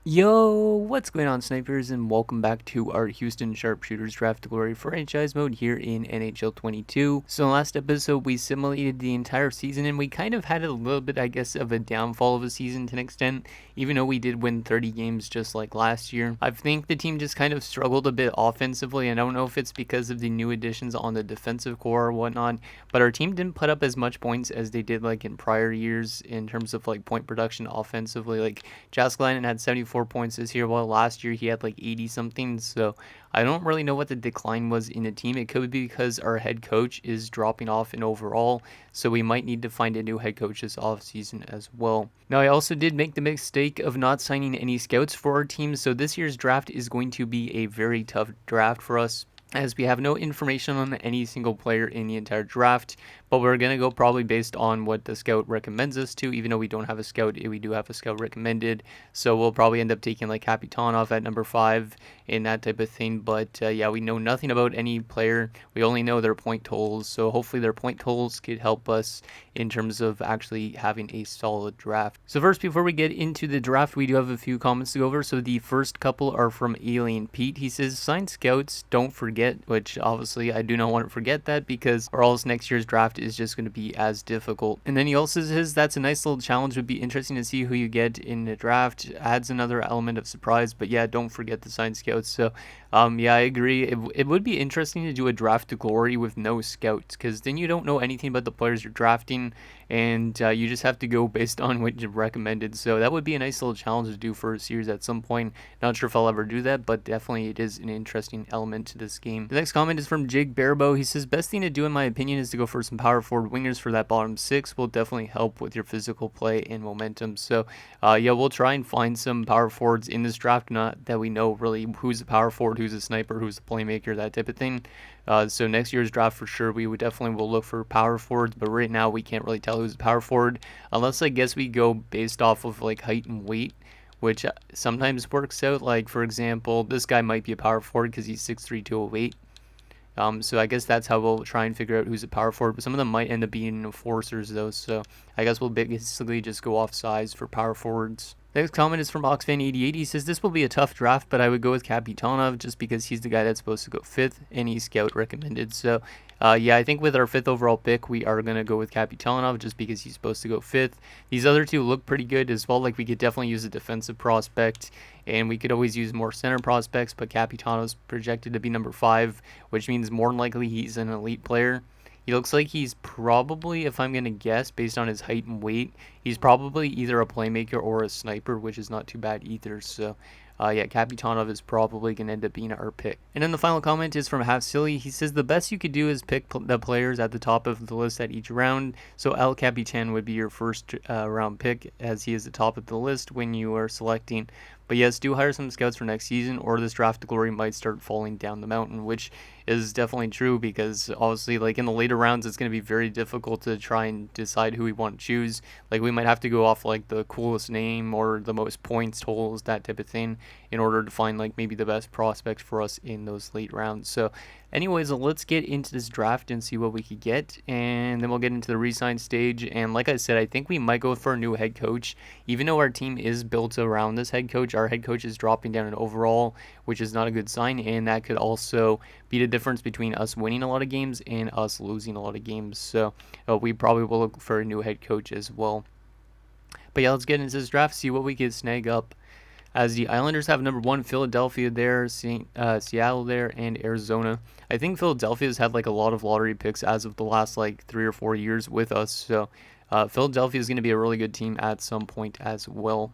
Yo, what's going on, snipers, and welcome back to our Houston Sharpshooters Draft Glory franchise mode here in NHL 22. So last episode, we simulated the entire season, and we kind of had a little bit, I guess, of a downfall of a season to an extent, even though we did win 30 games just like last year. I think the team just kind of struggled a bit offensively, and I don't know if it's because of the new additions on the defensive core or whatnot, but our team didn't put up as much points as they did like in prior years in terms of like point production offensively. Like Jääskeläinen had 74 points this year, while last year he had like 80 something. So I don't really know what the decline was in the team. It could be because our head coach is dropping off in overall, so we might need to find a new head coach this offseason as well. Now, I also did make the mistake of not signing any scouts for our team, so this year's draft is going to be a very tough draft for us, as we have no information on any single player in the entire draft, but we're going to go probably based on what the scout recommends us to. Even though we don't have a scout, we do have a scout recommended, so we'll probably end up taking like Kapitanov at number 5 and that type of thing. But yeah, we know nothing about any player. We only know their point totals, so hopefully their point totals could help us in terms of actually having a solid draft. So first, before we get into the draft, we do have a few comments to go over. So the first couple are from Alien Pete. He says, sign scouts, don't forget, which obviously I do not want to forget that, because or else next year's draft is just going to be as difficult. And then he also says that's a nice little challenge, would be interesting to see who you get in the draft, adds another element of surprise. But yeah, don't forget the sign scouts. So yeah, I agree. It would be interesting to do a draft to glory with no scouts, because then you don't know anything about the players you're drafting, and you just have to go based on what you recommended. So that would be a nice little challenge to do for a series at some point. Not sure if I'll ever do that, but definitely it is an interesting element to this game. The next comment is from Jake Barabo. He says, best thing to do in my opinion is to go for some power forward wingers for that bottom 6. Will definitely help with your physical play and momentum. So yeah, we'll try and find some power forwards in this draft, not that we know really who's a power forward, who's a sniper, who's a playmaker, that type of thing. So next year's draft for sure, we would definitely will look for power forwards, but right now we can't really tell who's a power forward, unless I guess we go based off of like height and weight, which sometimes works out. Like for example, this guy might be a power forward because he's 6'3", 208. So I guess that's how we'll try and figure out who's a power forward, but some of them might end up being enforcers though, so I guess we'll basically just go off size for power forwards. Next comment is from Oxfan88. He says, this will be a tough draft, but I would go with Kapitanov just because he's the guy that's supposed to go 5th, and he's scout recommended. So yeah, I think with our 5th overall pick, we are going to go with Kapitanov just because he's supposed to go 5th. These other two look pretty good as well. Like we could definitely use a defensive prospect, and we could always use more center prospects, but Kapitanov's projected to be number 5, which means more than likely he's an elite player. He looks like he's probably, if I'm going to guess, based on his height and weight, he's probably either a playmaker or a sniper, which is not too bad either. So yeah, Kapitanov is probably going to end up being our pick. And then the final comment is from Half Silly. He says, the best you could do is pick the players at the top of the list at each round. So El Capitan would be your first round pick, as he is the top of the list when you are selecting. But yes, do hire some scouts for next season, or this draft glory might start falling down the mountain, which is definitely true, because obviously like in the later rounds it's going to be very difficult to try and decide who we want to choose. Like we might have to go off like the coolest name or the most points totals, that type of thing, in order to find like maybe the best prospects for us in those late rounds. So anyways, let's get into this draft and see what we could get, and then we'll get into the re-sign stage. And like I said, I think we might go for a new head coach. Even though our team is built around this head coach, our head coach is dropping down in overall, which is not a good sign, and that could also be the difference between us winning a lot of games and us losing a lot of games. So we probably will look for a new head coach as well. But yeah, let's get into this draft, see what we can snag up. As the Islanders have number 1, Philadelphia there, Seattle there, and Arizona. I think Philadelphia's had like a lot of lottery picks as of the last like 3 or 4 years with us. So Philadelphia is going to be a really good team at some point as well.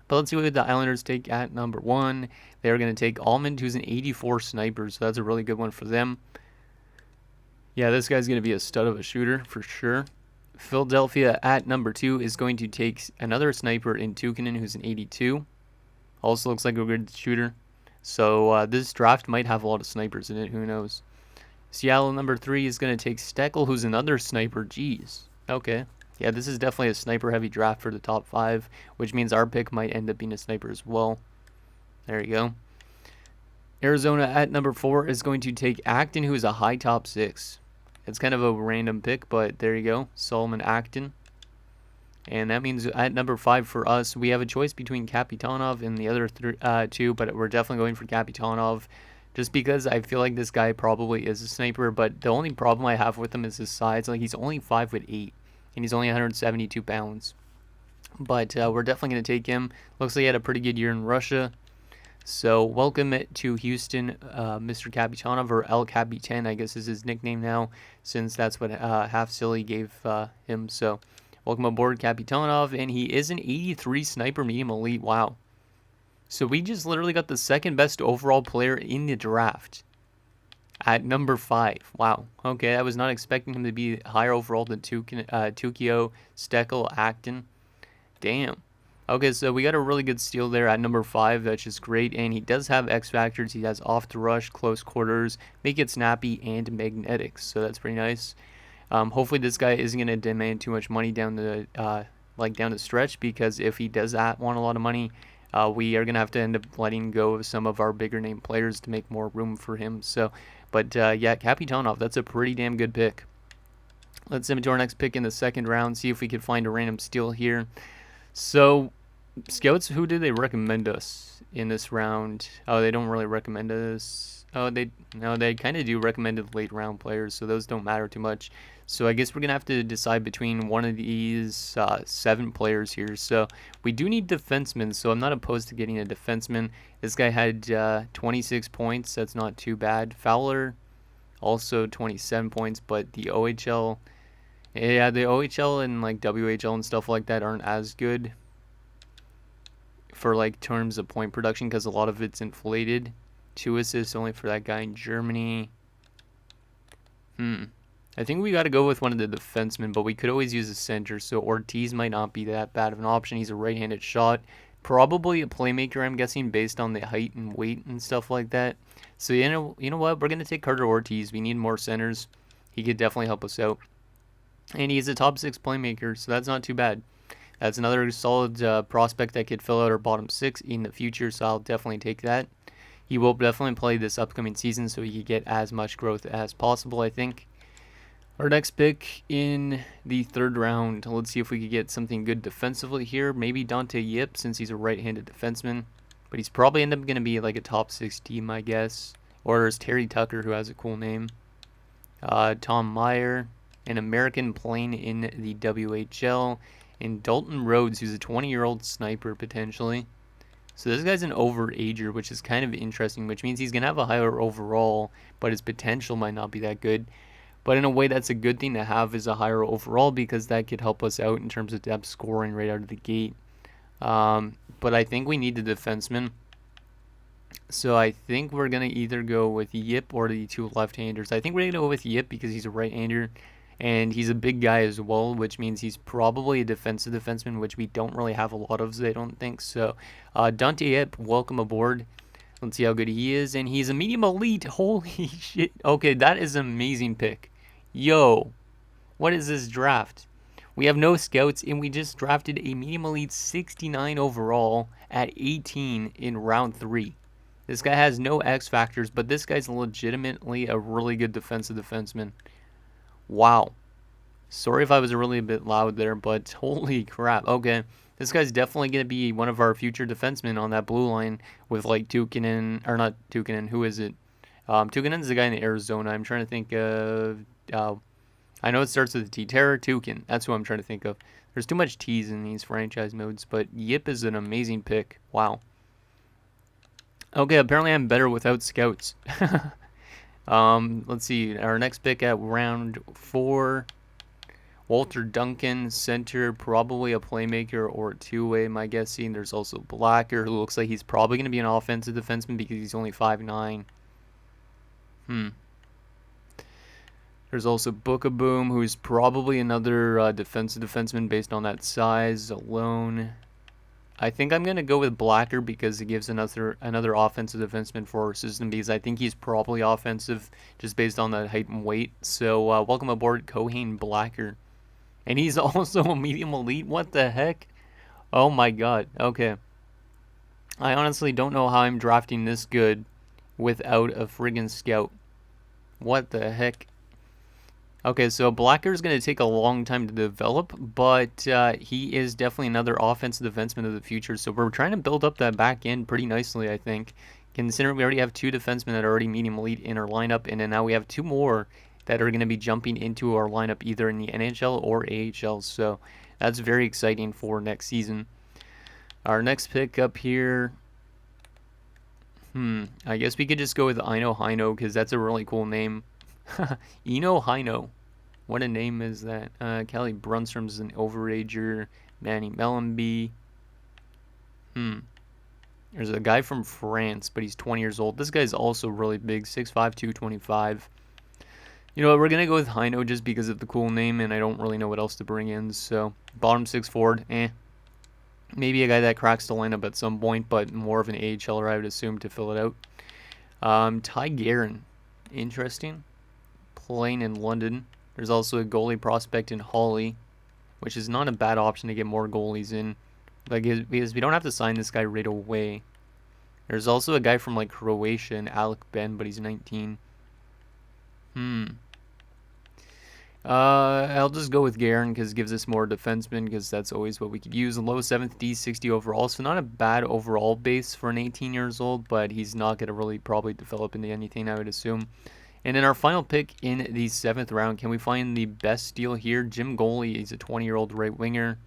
But let's see what the Islanders take at number 1. They're going to take Almond, who's an 84 sniper, so that's a really good one for them. Yeah, this guy's going to be a stud of a shooter for sure. Philadelphia at number 2 is going to take another sniper in Tukinen, who's an 82. Also looks like a good shooter. So this draft might have a lot of snipers in it, who knows. Seattle number 3 is going to take Steckel, who's another sniper. Jeez. Okay. Yeah, this is definitely a sniper-heavy draft for the top 5, which means our pick might end up being a sniper as well. There you go. Arizona at number 4 is going to take Acton, who is a high top 6. It's kind of a random pick, but there you go. Solomon Acton. And that means at number 5 for us, we have a choice between Kapitanov and the other two, but we're definitely going for Kapitanov just because I feel like this guy probably is a sniper, but the only problem I have with him is his size. Like, he's only 5'8", and he's only 172 pounds. But we're definitely going to take him. Looks like he had a pretty good year in Russia. So welcome to Houston, Mr. Kapitanov, or El Capitan, I guess is his nickname now, since that's what Half Silly gave him. So welcome aboard, Kapitanov, and he is an 83 sniper medium elite. Wow. So we just literally got the second best overall player in the draft at number 5. Wow. Okay, I was not expecting him to be higher overall than Tukio, Steckel, Acton. Damn. Okay, so we got a really good steal there at number 5. That's just great. And he does have X factors. He has off the rush, close quarters, make it snappy, and magnetics. So that's pretty nice. Hopefully this guy isn't going to demand too much money down the down the stretch, because if he does want a lot of money, we are going to have to end up letting go of some of our bigger name players to make more room for him. So, but yeah, Kapitanov, that's a pretty damn good pick. Let's move to our next pick in the second round, see if we can find a random steal here. So, scouts, who do they recommend us in this round? Oh, they don't really recommend us. Oh, they kind of do recommended late round players, so those don't matter too much. So I guess we're gonna have to decide between one of these 7 players here. So we do need defensemen, so I'm not opposed to getting a defenseman. This guy had 26 points. That's not too bad. Fowler also 27 points, but the OHL. Yeah, the OHL and like WHL and stuff like that aren't as good for like terms of point production, because a lot of it's inflated. 2 assists only for that guy in Germany. I think we got to go with one of the defensemen, but we could always use a center, so Ortiz might not be that bad of an option. He's a right-handed shot. Probably a playmaker, I'm guessing, based on the height and weight and stuff like that. So you know what? We're going to take Carter Ortiz. We need more centers. He could definitely help us out. And he's a top 6 playmaker, so that's not too bad. That's another solid prospect that could fill out our bottom 6 in the future, so I'll definitely take that. He will definitely play this upcoming season, so he can get as much growth as possible, I think. Our next pick in the third round, let's see if we could get something good defensively here. Maybe Dante Yip, since he's a right-handed defenseman. But he's probably end up going to be like a top 6 team, I guess. Or there's Terry Tucker, who has a cool name. Tom Meyer, an American playing in the WHL. And Dalton Rhodes, who's a 20-year-old sniper, potentially. So this guy's an overager, which is kind of interesting, which means he's going to have a higher overall, but his potential might not be that good. But in a way, that's a good thing to have, is a higher overall, because that could help us out in terms of depth scoring right out of the gate. But I think we need the defenseman. So I think we're going to either go with Yip or the 2 left-handers. I think we're going to go with Yip because he's a right-hander. And he's a big guy as well, which means he's probably a defensive defenseman, which we don't really have a lot of, I don't think. So, Dante Yip, welcome aboard. Let's see how good he is. And he's a medium elite. Holy shit. Okay, that is an amazing pick. Yo, what is this draft? We have no scouts, and we just drafted a medium elite 69 overall at 18 in round 3. This guy has no X factors, but this guy's legitimately a really good defensive defenseman. Wow. Sorry if I was really a bit loud there, but holy crap. Okay, this guy's definitely going to be one of our future defensemen on that blue line with like Tukinen, or not Tukinen, who is it? Tukinen's the guy in Arizona. I'm trying to think of, I know it starts with a T. Tara Tukin. That's who I'm trying to think of. There's too much T's in these franchise modes, but Yip is an amazing pick. Wow. Okay, apparently I'm better without scouts. Let's see, our next pick at round 4, Walter Duncan, center, probably a playmaker or a 2-way, my guessing. There's also Blacker, who looks like he's probably going to be an offensive defenseman because he's only 5'9". There's also Bookaboom, who's probably another defensive defenseman based on that size alone. I think I'm going to go with Blacker because it gives another offensive defenseman for our system, because I think he's probably offensive just based on that height and weight. So welcome aboard, Cohane Blacker. And he's also a medium elite? What the heck? Oh my god. Okay. I honestly don't know how I'm drafting this good without a friggin' scout. What the heck? Okay, so Blacker is going to take a long time to develop, but he is definitely another offensive defenseman of the future. So we're trying to build up that back end pretty nicely, I think. Considering we already have 2 defensemen that are already medium elite in our lineup, and then now we have 2 more that are going to be jumping into our lineup either in the NHL or AHL. So that's very exciting for next season. Our next pick up here, I guess we could just go with Ino Hino because that's a really cool name. Eno Hino. What a name is that? Kelly Brunstrom's an overager. Manny Mellenby. There's a guy from France, but he's 20 years old. This guy's also really big, 6'5", 225. You know what, we're going to go with Hino just because of the cool name, and I don't really know what else to bring in. So, bottom 6 forward, Maybe a guy that cracks the lineup at some point, but more of an AHLer, I would assume, to fill it out. Ty Guerin. Interesting. Playing in London. There's also a goalie prospect in Holly, which is not a bad option to get more goalies in, because we don't have to sign this guy right away. There's also a guy from like Croatia, and Alec Ben, but he's 19. I'll just go with Guerin because it gives us more defensemen because that's always what we could use. Low 7th D, 60 overall, so not a bad overall base for an 18 years old, but he's not going to really probably develop into anything, I would assume. And in our final pick in the 7th round, can we find the best deal here? Jim Goalie, he's a 20-year-old right winger.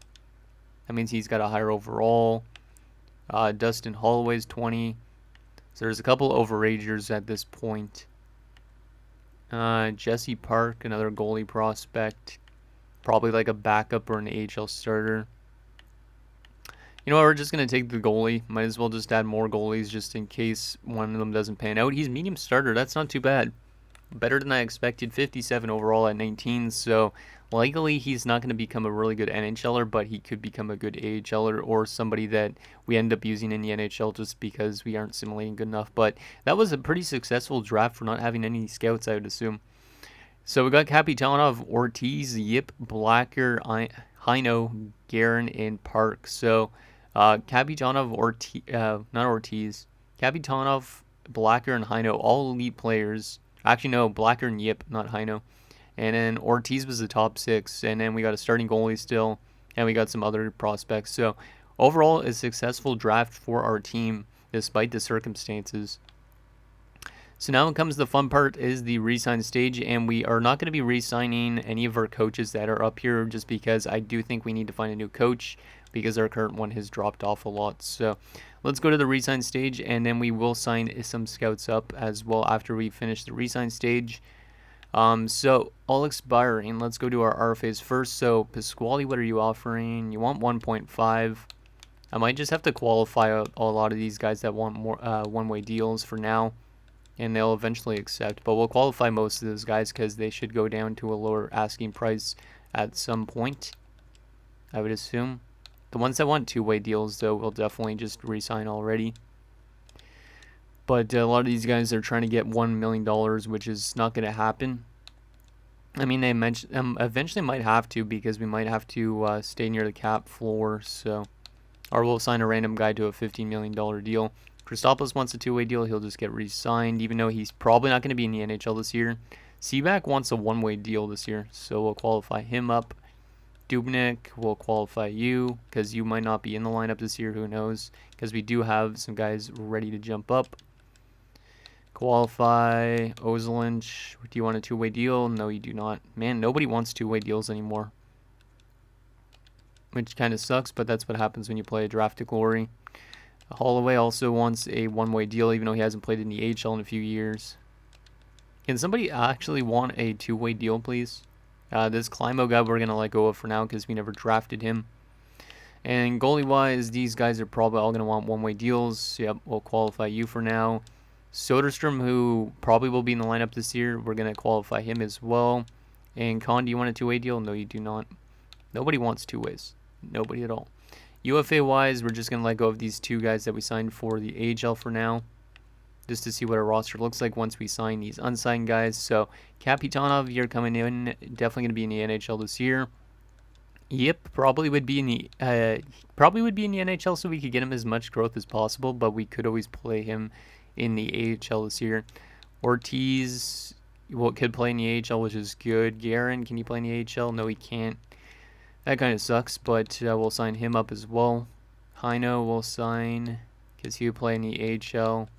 That means he's got a higher overall. Dustin Holloway's 20. So there's a couple overagers at this point. Jesse Park, another goalie prospect. Probably like a backup or an AHL starter. You know what, we're just going to take the goalie. Might as well just add more goalies just in case one of them doesn't pan out. He's medium starter. That's not too bad. Better than I expected. 57 overall at 19. So likely he's not going to become a really good NHLer, but he could become a good AHLer or somebody that we end up using in the NHL just because we aren't simulating good enough. But that was a pretty successful draft for not having any scouts, I would assume. So we got Kapitanov, Ortiz, Yip, Blacker, Hino, Guerin, and Park. So Kapitanov, not Ortiz, Kapitanov, Blacker, and Hino, all elite players. Actually, no, Blacker and Yip, not Hino. And then Ortiz was the top 6. And then we got a starting goalie still. And we got some other prospects. So overall, a successful draft for our team despite the circumstances. So now comes the fun part, is the re-sign stage. And we are not going to be re-signing any of our coaches that are up here just because I do think we need to find a new coach because our current one has dropped off a lot. So let's go to the re-sign stage, and then we will sign some scouts up as well after we finish the re-sign stage. So all expiring. Let's go to our RFAs first. So Pasquale, what are you offering? You want 1.5. I might just have to qualify a lot of these guys that want more one-way deals for now, and they'll eventually accept. But we'll qualify most of those guys because they should go down to a lower asking price at some point, I would assume. The ones that want two-way deals, though, will definitely just re-sign already. But a lot of these guys are trying to get $1 million, which is not going to happen. I mean, they mentioned eventually might have to because we might have to stay near the cap floor. So, or we'll sign a random guy to a $15 million deal. Christopoulos wants a two-way deal. He'll just get re-signed, even though he's probably not going to be in the NHL this year. Seaback wants a one-way deal this year, so we'll qualify him up. Dubnik will qualify you because you might not be in the lineup this year. Who knows? Because we do have some guys ready to jump up. Qualify Ozelinch. Do you want a two-way deal? No, you do not. Man, nobody wants two-way deals anymore, which kind of sucks, but that's what happens when you play a draft to glory. Holloway also wants a one-way deal, even though he hasn't played in the AHL in a few years. Can somebody actually want a two-way deal, please? This Climo guy we're going to let go of for now because we never drafted him. And goalie-wise, these guys are probably all going to want one-way deals. Yep, we'll qualify you for now. Soderstrom, who probably will be in the lineup this year, we're going to qualify him as well. And Con, do you want a two-way deal? No, you do not. Nobody wants two ways. Nobody at all. UFA-wise, we're just going to let go of these two guys that we signed for the AHL for now, just to see what our roster looks like once we sign these unsigned guys. So Kapitanov, you're coming in, definitely going to be in the NHL this year. Yep, probably would be in the NHL, so we could get him as much growth as possible, but we could always play him in the AHL this year. Ortiz, could play in the AHL, which is good. Guerin, can he play in the AHL? No, he can't. That kind of sucks, but we'll sign him up as well. Heino will sign because he would play in the AHL.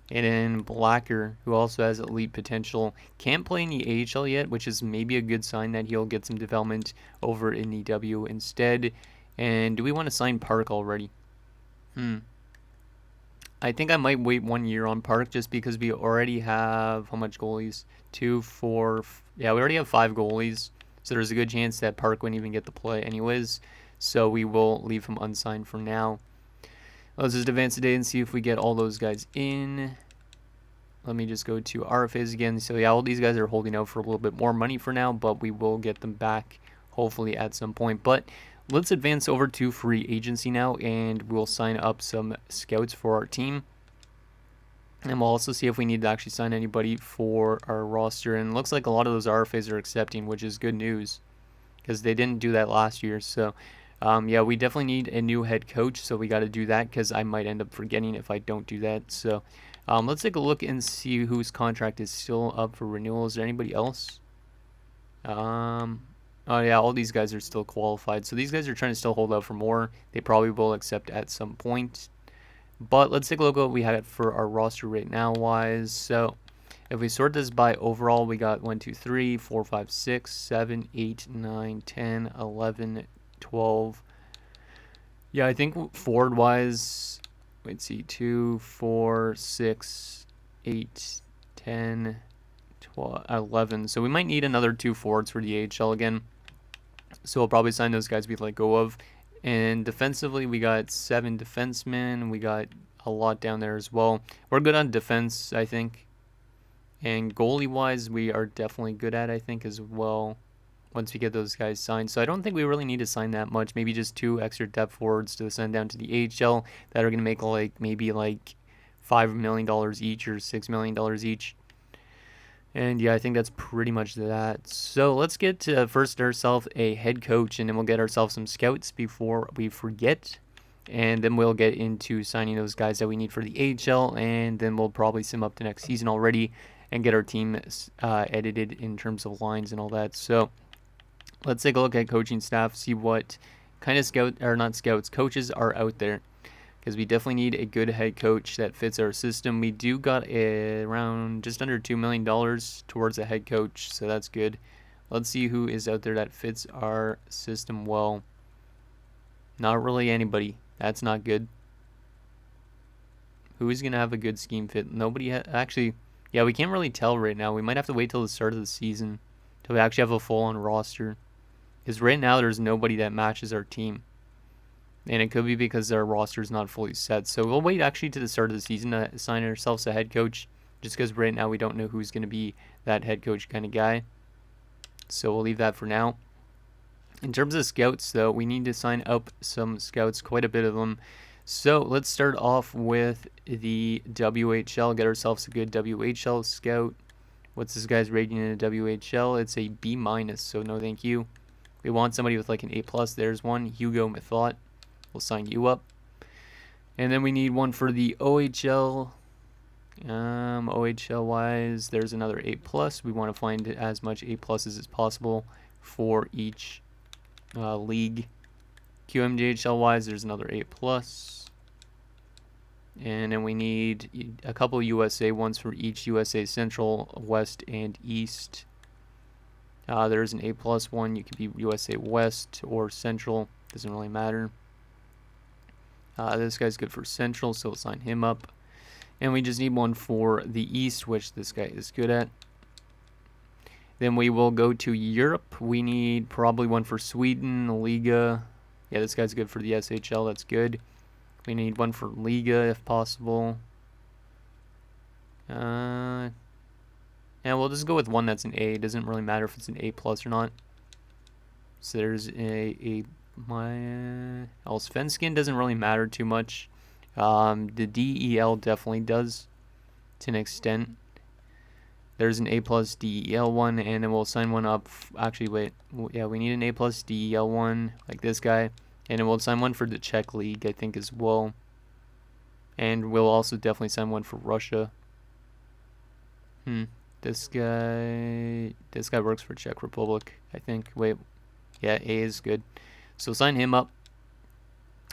And then Blacker, who also has elite potential, can't play in the AHL yet, which is maybe a good sign that he'll get some development over in the W instead. And do we want to sign Park already? I think I might wait 1 year on Park just because we already have, how much goalies? 2, 4, yeah, we already have 5 goalies. So there's a good chance that Park wouldn't even get to play anyways. So we will leave him unsigned for now. Let's just advance today and see if we get all those guys in. Let me just go to RFAs again. So yeah, all these guys are holding out for a little bit more money for now, but we will get them back hopefully at some point. But let's advance over to free agency now, and we'll sign up some scouts for our team. And we'll also see if we need to actually sign anybody for our roster. And it looks like a lot of those RFAs are accepting, which is good news because they didn't do that last year. So yeah, we definitely need a new head coach, so we got to do that because I might end up forgetting if I don't do that. So let's take a look and see whose contract is still up for renewal. Is there anybody else? Oh yeah, all these guys are still qualified. So these guys are trying to still hold out for more. They probably will accept at some point. But let's take a look at what we had for our roster right now wise. So if we sort this by overall, we got 1, 2, 3, 4, 5, 6, 7, 8, 9, 10, 11, 12. Yeah, I think forward wise, let's see, 2, 4, 6, 8, 10, 12, 11. So we might need another 2 forwards for the AHL again. So we'll probably sign those guys we let go of. And defensively, we got 7 defensemen. We got a lot down there as well. We're good on defense, I think. And goalie-wise, we are definitely good at, I think, as well, once we get those guys signed. So I don't think we really need to sign that much. Maybe just 2 extra depth forwards to send down to the AHL that are going to make maybe $5 million each or $6 million each. And yeah, I think that's pretty much that. So let's get to first ourselves a head coach, and then we'll get ourselves some scouts before we forget. And then we'll get into signing those guys that we need for the AHL, and then we'll probably sim up to next season already and get our team edited in terms of lines and all that. So let's take a look at coaching staff, see what kind of coaches are out there. Because we definitely need a good head coach that fits our system. We do got around just under $2 million towards a head coach, so that's good. Let's see who is out there that fits our system well. Not really anybody. That's not good. Who is going to have a good scheme fit? Nobody actually, yeah, we can't really tell right now. We might have to wait till the start of the season till we actually have a full-on roster. Because right now there's nobody that matches our team. And it could be because our roster is not fully set. So we'll wait actually to the start of the season to assign ourselves a head coach. Just because right now we don't know who's going to be that head coach kind of guy. So we'll leave that for now. In terms of scouts, though, we need to sign up some scouts, quite a bit of them. So let's start off with the WHL. Get ourselves a good WHL scout. What's this guy's rating in a WHL? It's a B-, so no thank you. We want somebody with an A+. There's one, Hugo Methot. We'll sign you up. And then we need one for the OHL. OHL wise, there's another A+. We want to find as much A+ as possible for each league. QMJHL wise, there's another A+. And then we need a couple USA ones for each USA Central, West, and East. There's an A+ one. You could be USA West or Central. Doesn't really matter. This guy's good for Central, so we'll sign him up. And we just need one for the East, which this guy is good at. Then we will go to Europe. We need probably one for Sweden, Liga. Yeah, this guy's good for the SHL. That's good. We need one for Liga if possible. And we'll just go with one that's an A. It doesn't really matter if it's an A+ or not. So there's Allsvenskan doesn't really matter too much. The DEL definitely does to an extent. There's an A+ DEL one, and then we'll sign one up. Actually, wait. Yeah, we need an A+ DEL one, like this guy. And then we'll sign one for the Czech League, I think, as well. And we'll also definitely sign one for Russia. This guy works for Czech Republic, I think. Wait, yeah, A is good. So sign him up.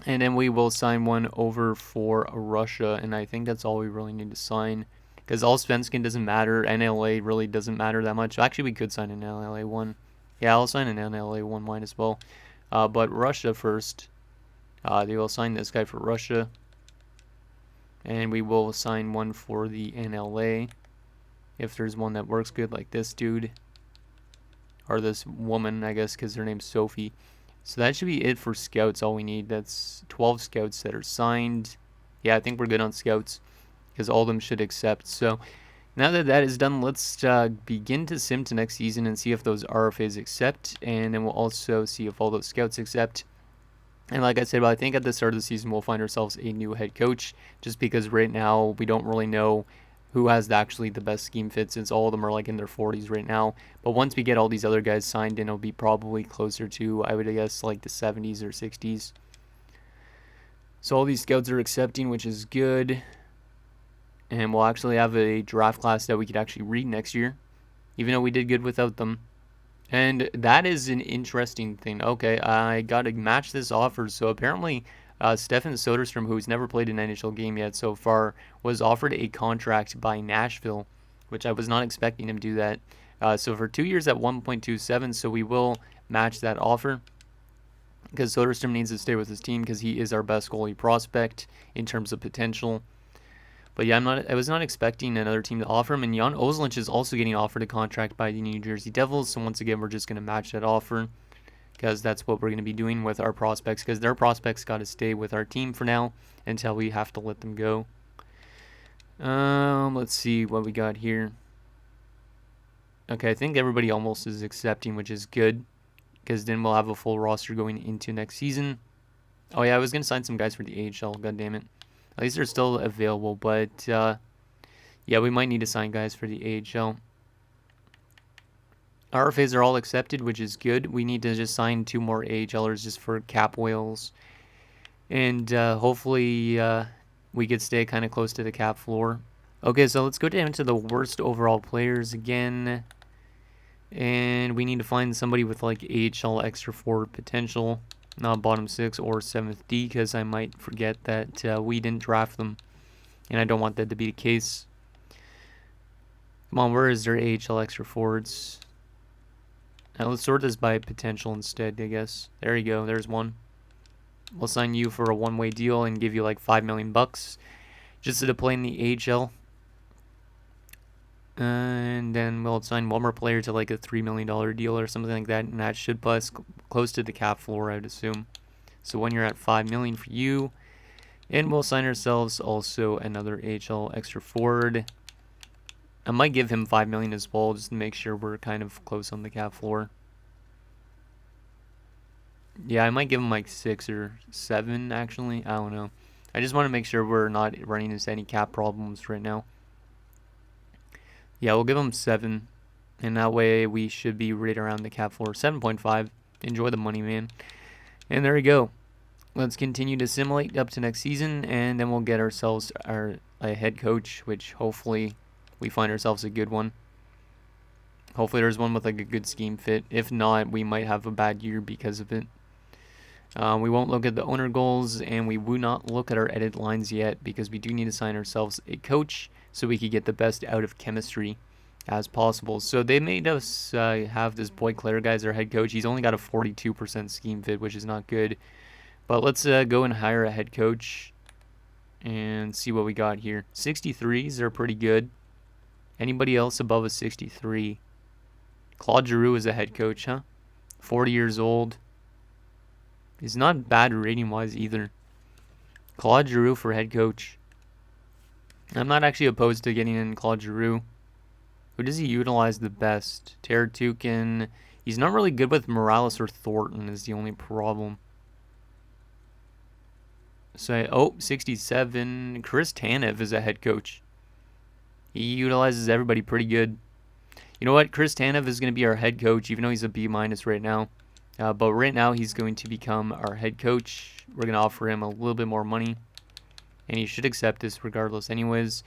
And then we will sign one over for Russia, and I think that's all we really need to sign. Because Allsvenskan doesn't matter, NLA really doesn't matter that much. Actually, we could sign an NLA one. Yeah, I'll sign an NLA one, might as well. But Russia first. They will sign this guy for Russia. And we will assign one for the NLA. If there's one that works good, like this dude. Or this woman, I guess, because her name's Sophie. So that should be it for scouts, all we need. That's 12 scouts that are signed. Yeah, I think we're good on scouts. Because all of them should accept. So now that that is done, let's begin to sim to next season and see if those RFAs accept. And then we'll also see if all those scouts accept. And like I said, I think at the start of the season, we'll find ourselves a new head coach. Just because right now, we don't really know who has actually the best scheme fit, since all of them are like in their 40s right now. But once we get all these other guys signed in, it'll be probably closer to, I would guess, like the 70s or 60s. So all these scouts are accepting, which is good. And we'll actually have a draft class that we could actually read next year, even though we did good without them. And that is an interesting thing. Okay, I got to match this offer. So apparently, Stefan Soderstrom, who's never played an NHL game yet so far, was offered a contract by Nashville, which I was not expecting him to do that. So for 2 years at 1.27, so we will match that offer. Because Soderstrom needs to stay with his team because he is our best goalie prospect in terms of potential. But yeah, I was not expecting another team to offer him. And Jan Oslunch is also getting offered a contract by the New Jersey Devils. So once again, we're just going to match that offer, because that's what we're going to be doing with our prospects, because their prospects got to stay with our team for now until we have to let them go. Let's see what we got here. Okay, I think everybody almost is accepting, which is good, because then we'll have a full roster going into next season. Oh yeah, I was going to sign some guys for the AHL, god damn it. At least they're still available, but yeah, we might need to sign guys for the AHL. RFAs are all accepted, which is good. We need to just sign 2 more AHLers just for cap whales. And hopefully we could stay kind of close to the cap floor. Okay, so let's go down to the worst overall players again. And we need to find somebody with like AHL extra forward potential. Not bottom 6 or 7th D, because I might forget that we didn't draft them. And I don't want that to be the case. Come on, where is their AHL extra forwards? Now let's sort this by potential instead, I guess. There you go, there's one. We'll sign you for a one-way deal and give you like $5 million just to play in the AHL. And then we'll sign one more player to like a $3 million deal or something like that, and that should put us close to the cap floor, I'd assume. So when you're at $5 million for you, and we'll sign ourselves also another AHL extra forward. I might give him $5 million as well, just to make sure we're kind of close on the cap floor. Yeah, I might give him like 6 or 7 actually. I don't know. I just want to make sure we're not running into any cap problems right now. Yeah, we'll give him 7, and that way we should be right around the cap floor. 7.5. Enjoy the money, man. And there we go. Let's continue to simulate up to next season, and then we'll get ourselves a head coach, which hopefully we find ourselves a good one. Hopefully there's one with like a good scheme fit. If not, we might have a bad year because of it. We won't look at the owner goals, and we will not look at our edit lines yet, because we do need to sign ourselves a coach so we could get the best out of chemistry as possible. So they made us have this boy Claire guy as our head coach. He's only got a 42% scheme fit, which is not good. But let's go and hire a head coach and see what we got here. 63s are pretty good. Anybody else above a 63? Claude Giroux is a head coach, huh? 40 years old. He's not bad rating-wise either. Claude Giroux for head coach. I'm not actually opposed to getting in Claude Giroux. Who does he utilize the best? Teratukin. He's not really good with Morales or Thornton is the only problem. So, 67. Chris Tanev is a head coach. He utilizes everybody pretty good. You know what? Chris Tanev is going to be our head coach, even though he's a B- right now. But right now, he's going to become our head coach. We're going to offer him a little bit more money. And he should accept this regardless anyways.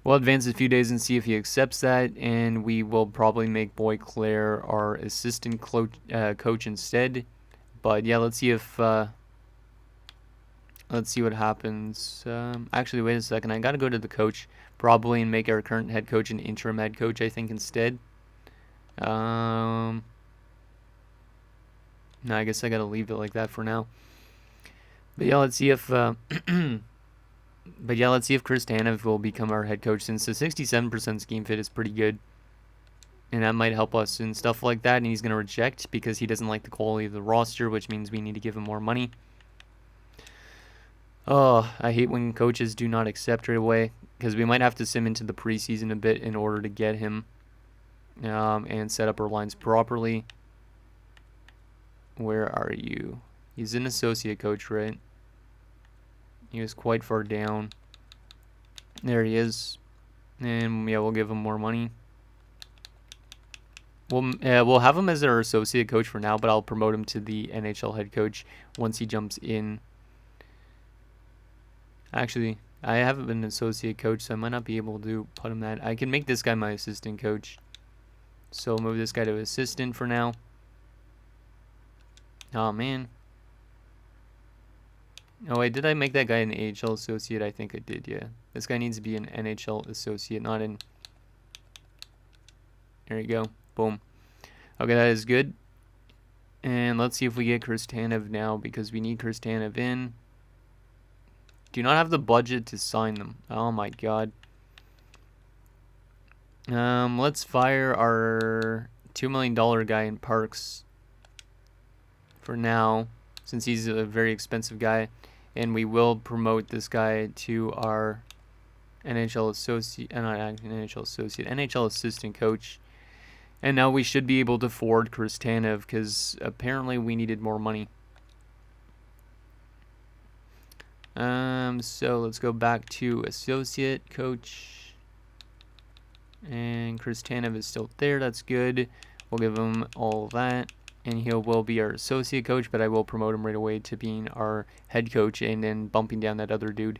We'll advance a few days and see if he accepts that, and we will probably make Boy Claire our assistant coach instead. But yeah, let's see if let's see what happens. Actually, wait a second. I gotta go to the coach probably and make our current head coach an interim head coach, I think, instead. No, I guess I gotta leave it like that for now. But yeah, let's see if let's see if Chris Tanev will become our head coach, since the 67% scheme fit is pretty good. And that might help us in stuff like that. And he's going to reject because he doesn't like the quality of the roster, which means we need to give him more money. Oh, I hate when coaches do not accept right away, because we might have to sim into the preseason a bit in order to get him and set up our lines properly. Where are you? He's an associate coach, right? He was quite far down. There he is. And yeah, we'll give him more money. We'll have him as our associate coach for now, but I'll promote him to the NHL head coach once he jumps in. Actually, I haven't been an associate coach, so I might not be able to put him that. I can make this guy my assistant coach. So I'll move this guy to assistant for now. Oh, man. Oh, wait, did I make that guy an AHL associate? I think I did, yeah. This guy needs to be an NHL associate, not an... There you go. Boom. Okay, that is good. And let's see if we get Chris Tanev now, because we need Chris Tanev in. Do not have the budget to sign them. Oh my god. Let's fire our $2 million guy in Parks for now, since he's a very expensive guy. And we will promote this guy to our NHL associate, not NHL associate, NHL assistant coach. And now we should be able to afford Chris Tanev, because apparently we needed more money. So let's go back to associate coach. And Chris Tanev is still there. That's good. We'll give him all that. And he will be our associate coach, but I will promote him right away to being our head coach and then bumping down that other dude.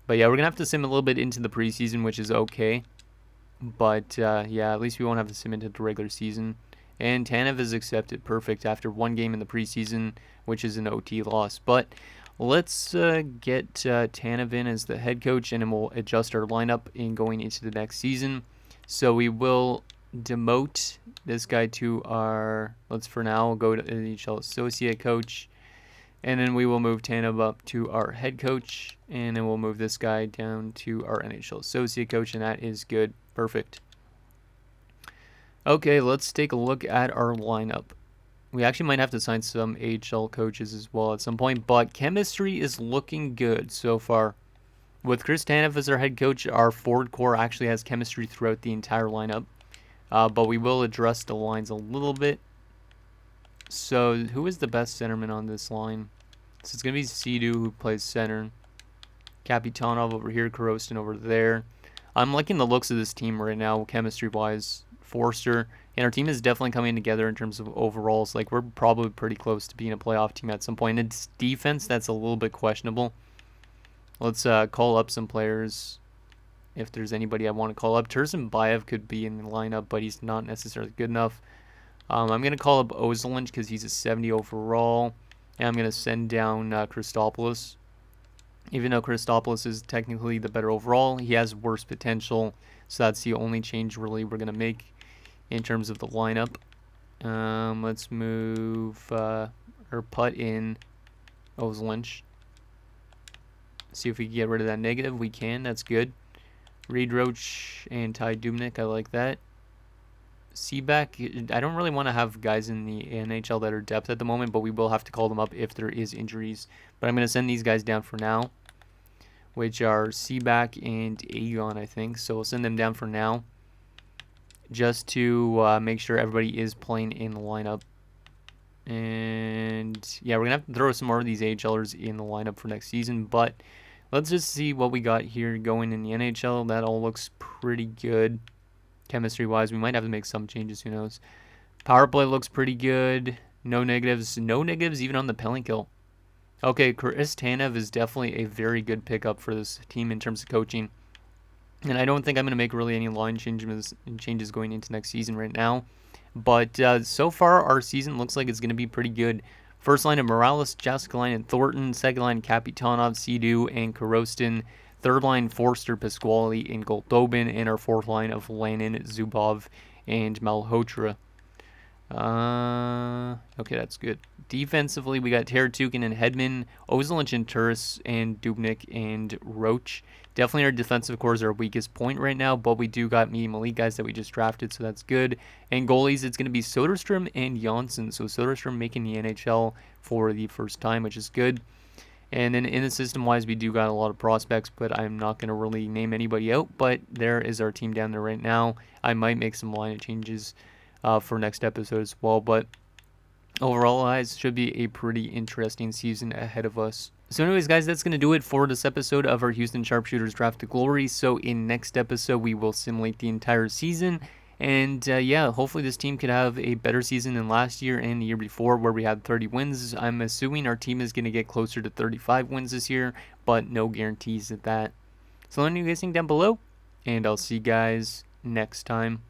But yeah, we're going to have to sim a little bit into the preseason, which is okay. But yeah, at least we won't have to sim into the regular season. And Tanev is accepted. Perfect after one game in the preseason, which is an OT loss. But let's get Tanev in as the head coach, and then we'll adjust our lineup in going into the next season. So we will demote this guy to our, let's for now go to NHL associate coach, and then we will move Tanev up to our head coach, and then we'll move this guy down to our NHL associate coach, and that is good. Perfect. Okay, let's take a look at our lineup. We actually might have to sign some AHL coaches as well at some point, but chemistry is looking good so far. With Chris Tanev as our head coach, our forward core actually has chemistry throughout the entire lineup. But we will address the lines a little bit. So who is the best centerman on this line? So it's going to be Sidu, who plays center. Kapitanov over here, Korostin over there. I'm liking the looks of this team right now, chemistry-wise. Forster. And our team is definitely coming together in terms of overalls. Like, we're probably pretty close to being a playoff team at some point. It's defense that's a little bit questionable. Let's call up some players. If there's anybody I want to call up. Tursunbayev could be in the lineup, but he's not necessarily good enough. I'm going to call up Ozolinj because he's a 70 overall. And I'm going to send down Christopoulos. Even though Christopoulos is technically the better overall, he has worse potential. So that's the only change really we're going to make in terms of the lineup. Let's move or put in Ozolinj. See if we can get rid of that negative. We can. That's good. Reed Roach and Ty Dubnyk, I like that. Seaback, I don't really want to have guys in the NHL that are depth at the moment, but we will have to call them up if there is injuries. But I'm going to send these guys down for now, which are Seaback and Aegon, I think. So we'll send them down for now, just to make sure everybody is playing in the lineup. And yeah, we're going to have to throw some more of these AHLers in the lineup for next season, but let's just see what we got here going in the NHL. That all looks pretty good chemistry-wise. We might have to make some changes, who knows. Power play looks pretty good. No negatives. No negatives even on the penalty kill. Okay, Chris Tanev is definitely a very good pickup for this team in terms of coaching. And I don't think I'm going to make really any line changes going into next season right now. But so far, our season looks like it's going to be pretty good. First line of Morales, Jessica and Thornton. Second line, Kapitanov, Sidu, and Korostin. Third line, Forster, Pasquale, and Goldobin. And our fourth line of Lannon, Zubov, and Malhotra. Okay, that's good. Defensively, we got Teratukin and Hedman, Ozelich and Turris, and Dubnik and Roach. Definitely our defensive core is our weakest point right now, but we do got medium elite guys that we just drafted, so that's good. And goalies, it's going to be Soderstrom and Janssen. So Soderstrom making the NHL for the first time, which is good. And then in the system-wise, we do got a lot of prospects, but I'm not going to really name anybody out. But there is our team down there right now. I might make some lineup changes for next episode as well. But overall, guys, should be a pretty interesting season ahead of us. So anyways, guys, that's going to do it for this episode of our Houston Sharpshooters Draft to Glory. So in next episode, we will simulate the entire season. And yeah, hopefully this team could have a better season than last year and the year before where we had 30 wins. I'm assuming our team is going to get closer to 35 wins this year, but no guarantees at that. So let me know what you guys think down below, and I'll see you guys next time.